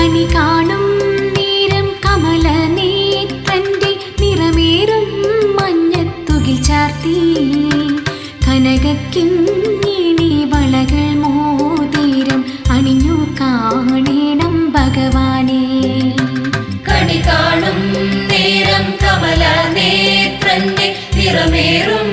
കണി കാണും നേരം കമലനേത്രന്റെ നിറമേറും മഞ്ഞത്തുകിൽ ചാർത്തി കനകക്കിങ്ങിണി വളകൾ മോതിരം അണിഞ്ഞു കാണേണം ഭഗവാനെ. കണി കാണും നേരം കമലനേത്രന്റെ നിറമേറും